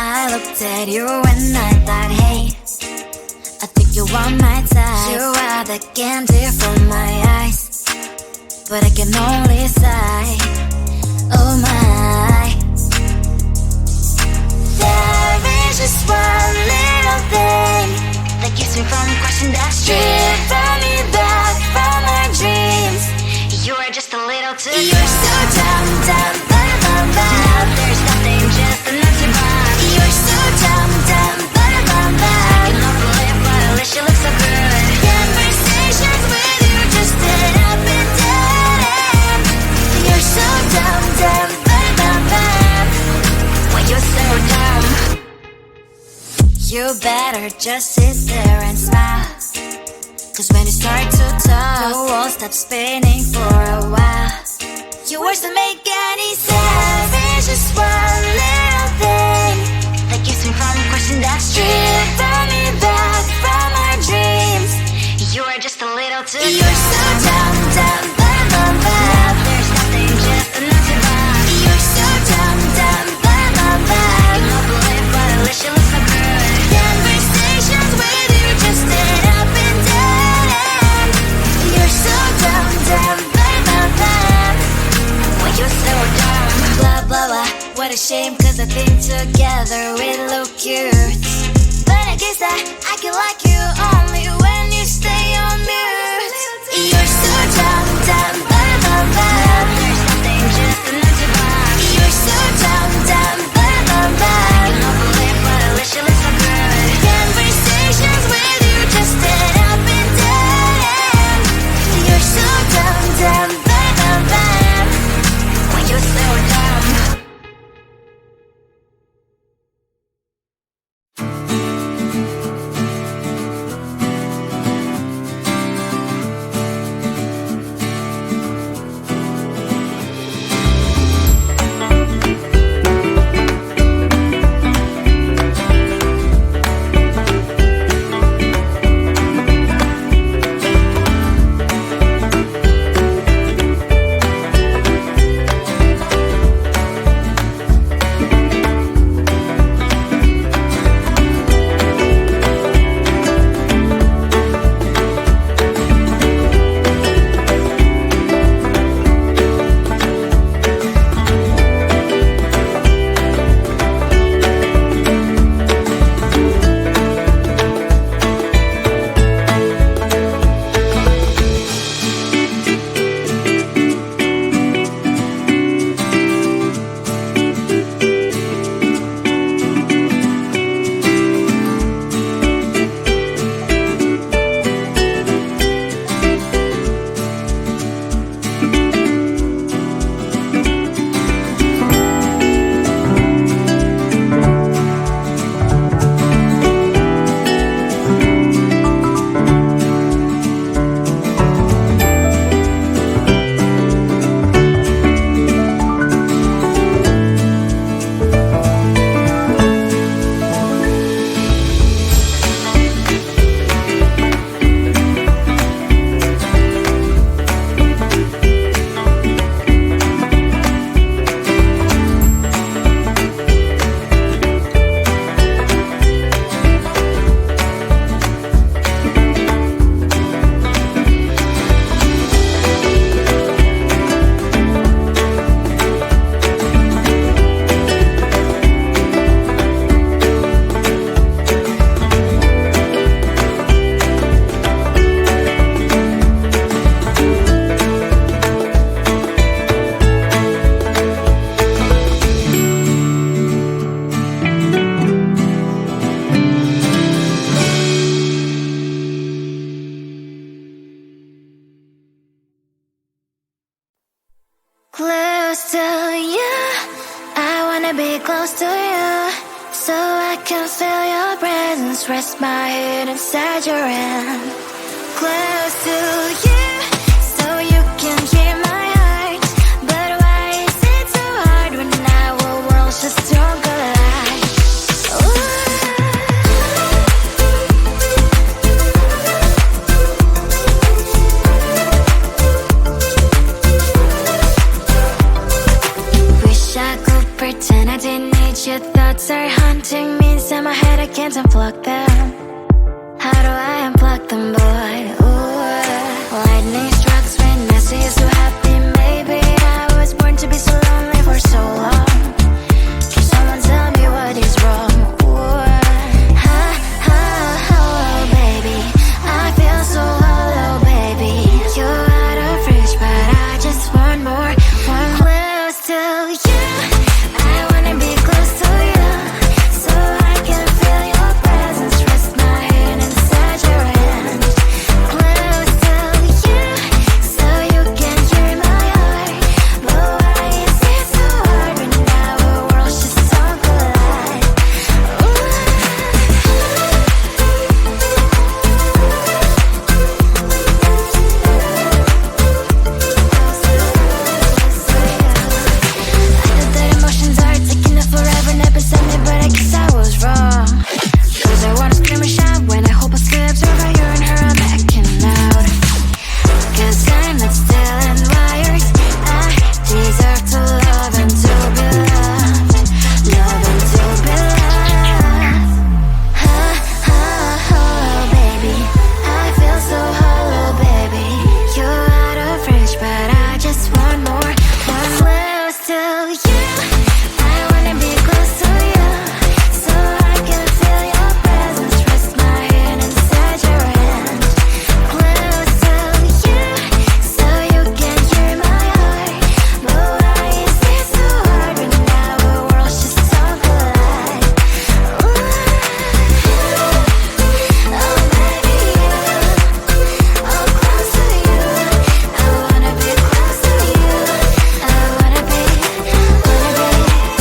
I looked at you and I thought, hey, I think you are my type. You are the candy from my eyes, but I can only sigh, oh my. There is just one little thing that keeps me from crossing that street. Drive me back from my dreams. You are just a little too close. You're so dumb, dumb, bum, bum, bum. Now there's nothing, just an empty box. You're so dumb, dumb, bum, bum, bum. I cannot believe, but at least you look so good. Conversations with you just end up in dead end. You're so dumb, dumb, bum, bum, bum. Why you're so dumb? You better just sit there and smile, 'cause when you start to talk, the world stops spinning for a while. Your words don't make any sense. There's just one little thing that keeps me from crossing that street. Drive me back from our dreams. You are just a little too close. You're so dumb, dumb, bum, bum, bum. Now there's nothing, just an empty box. You're so dumb, dumb, bum, bum, bum. I cannot believe, but at least you look so good. Conversations with you just end up in dead end. You're so dumb, dumb, bum, bum, bum. Why you're so dumb? Blah, blah, blah. What a shame, 'cause I think together we look cute. But I guess that I can like you only when you stay on mute. You're so dumb, dumb, bum, bum, bum. There's nothing, just an empty box. You're so dumb, dumb, bum, bum, bum. I cannot believe, but at least you look so good. Conversations with you just end up in dead end. You're so dumb, dumb, bum, bum, bum. Why you're so dumb? Close to you, I wanna be close to you, so I can feel your presence, rest my head inside your hand. Close to you, so you can hear my heart. But why is it so hard when our worlds just don't collide? Wish I could pretend I didn't need your thoughts they're haunting me inside my head, I can't unplug them. How do I unplug them, boy? Ooh, lightning strikes when I see you so happy. Maybe I was born to be so lonely for so long. Can someone tell me what is wrong? Ooh, baby, I feel so hollow, baby. You're out of reach, but I just want more, one close to you. I wanna be close to you, so I can feel your presence. Rest my hand inside your hand. Close to you, so you can hear my heart. But why is it so hard when our worlds just don't collide? Emotions are taking it forever, never sent me, but I guess I was wrong. Cause I wanna scream and shout when I hope I slips over you and her, I'm acting out. Cause I'm not stealing wires. I deserve to love and to be loved. Love and to be loved. Baby, I feel so hollow, baby. You're out of reach, but I just want more, one close to you. I wanna be close to you, so I can feel your presence. Rest my hand inside your hand. Close to you, so you can hear my heart. But why is it so hard when our worlds just don't collide? Oh baby, oh close to you. I wanna be close to you. I wanna be close to you.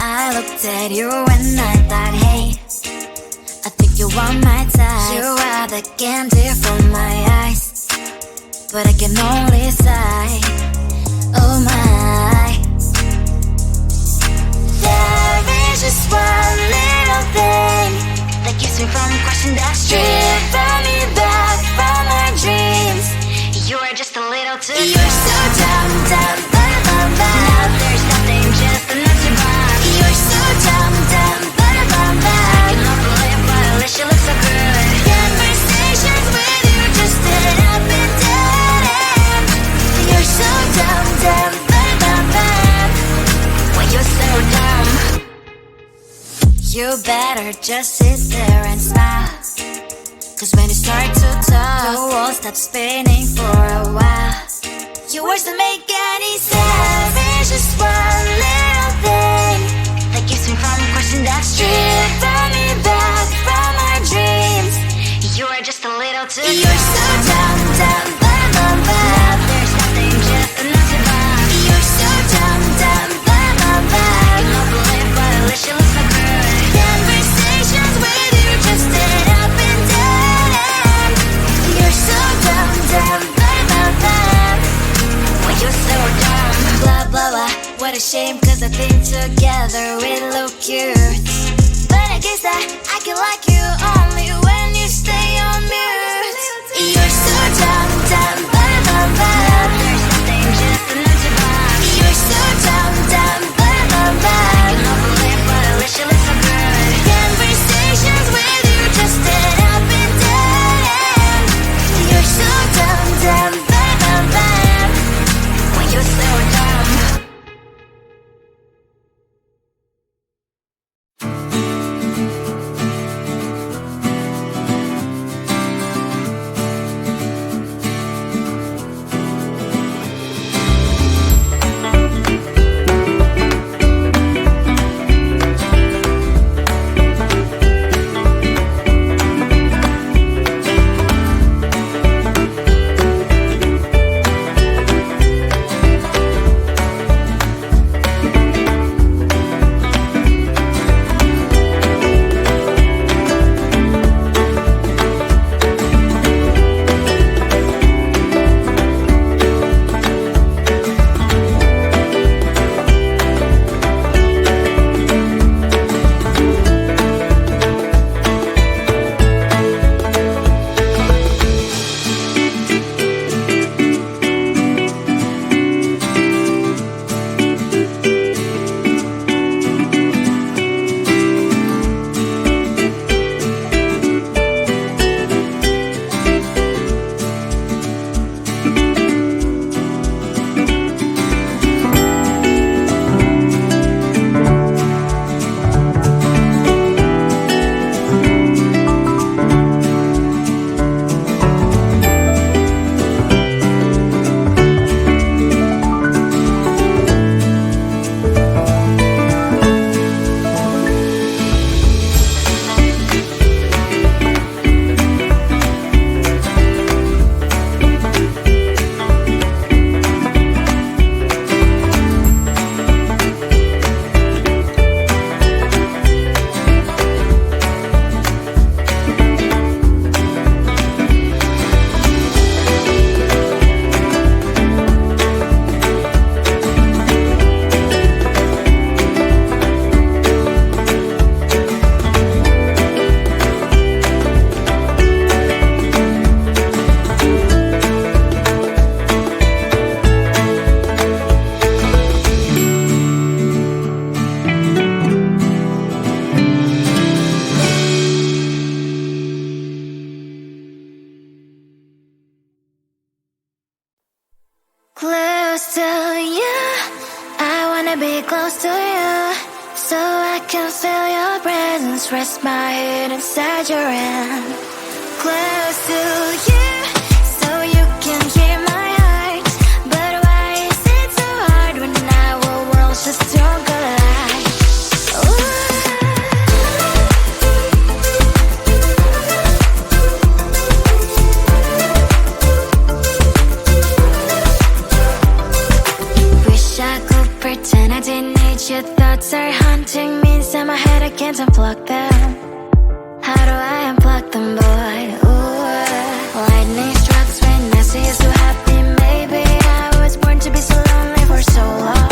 I looked at you and I thought, hey, I think you want my type. You are the candy from my eyes, but I can only sigh. Oh my, there is just one little thing that keeps me from crossing that street. Bring me back from my dreams. You are just a little too good. You're so dumb, dumb, bum, bum, bum. Now there's nothing, just enough to bomb. You're so dumb, dumb, bum, bum, bum. I cannot believe, but at least you look so good. Conversations with you just end up in dead end. You're so dumb, dumb, bum, bum, bum. When you're so dumb, you better just sit there and smile. Cause when you start to talk, the world stops spinning for a while. Your words don't make any sense. There's just one little thing that keeps me from crossing that street. Bring me back from my dreams. You are just a little too good. You're so dumb, dumb, bum, bum, bum. Now there's nothing, just enough to bomb. You're so dumb, dumb, bum, bum, bum. I cannot believe, but at least you look so good. Conversations with you just end up in dead end. You're so dumb, dumb, bum, bum, bum. When you're so dumb, blah, blah, blah. What a shame, cause I think together we look cute. But I guess that I can like you only when you stay on mute. You're so dumb, dumb, bum, bum, bum. There's nothing, just enough to bomb. You're so dumb, dumb, bum, bum, bum. I cannot believe, but at least you look so good. Conversations with you just end up in dead end. You're so dumb, dumb, bum, bum, bum. When you're so dumb. you, so I can feel your presence. Rest my head inside your hand. Close to you, so you can hear my heart. But why is it so hard when our worlds just don't collide? Wish I could pretend I didn't need your thoughts are haunting me inside my head. I can't unplug them. How do I unplug them, boy? Ooh, lightning strikes when I see you so happy. Maybe I was born to be so lonely for so long.